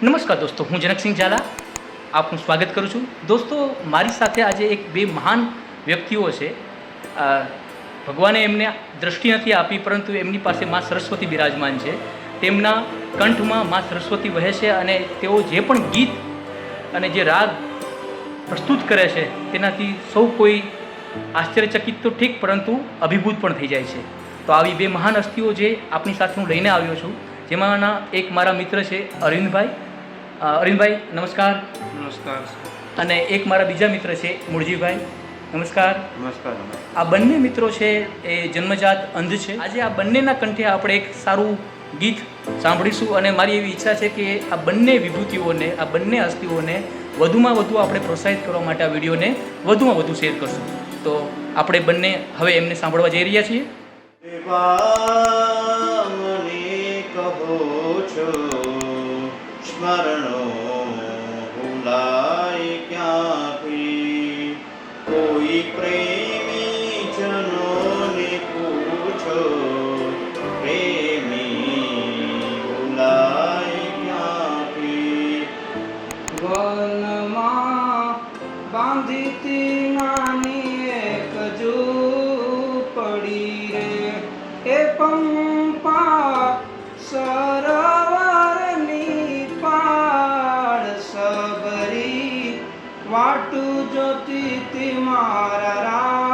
નમસ્કાર દોસ્તો, હું જનકસિંહ ઝાલા આપનું સ્વાગત કરું છું. દોસ્તો, મારી સાથે આજે એક બે મહાન વ્યક્તિઓ છે. ભગવાને એમને દ્રષ્ટિ નથી આપી, પરંતુ એમની પાસે મા સરસ્વતી બિરાજમાન છે. તેમના કંઠમાં મા સરસ્વતી વહે છે અને તેઓ જે પણ ગીત અને જે રાગ પ્રસ્તુત કરે છે તેનાથી સૌ કોઈ આશ્ચર્યચકિત તો ઠીક, પરંતુ અભિભૂત પણ થઈ જાય છે. તો આવી બે મહાન હસ્તીઓ જે આપની સાથે હું લઈને આવ્યો છું, જેમાંના એક મારા મિત્ર છે અરવિંદભાઈ. અરવિંદભાઈ નમસ્કાર. નમસ્કાર. અને એક મારા બીજા મિત્ર છે મુળજીભાઈ. નમસ્કાર. નમસ્કાર. આ બંને મિત્રો છે એ જન્મજાત અંધ છે. આજે આ બંનેના કંઠે આપણે એક સારું ગીત સાંભળીશું અને મારી એવી ઈચ્છા છે કે આ બંને વિભૂતિઓને, આ બંને હસ્તીઓને વધુમાં વધુ આપણે પ્રોત્સાહિત કરવા માટે આ વિડીયોને વધુમાં વધુ શેર કરશું. તો આપણે બંને હવે એમને સાંભળવા જઈ રહ્યા છીએ. સ્મરણો ભૂલાય ક્યાંથી, કોઈ પ્રેમી જનોને પૂછો, પ્રેમી ભૂલાય ક્યાંથી. વનમાં બાંધીતી નાની એક ઝૂંપડી રે, એ પંપા સરોવરની પાળ સબરી, વાટું જોતી તી મારા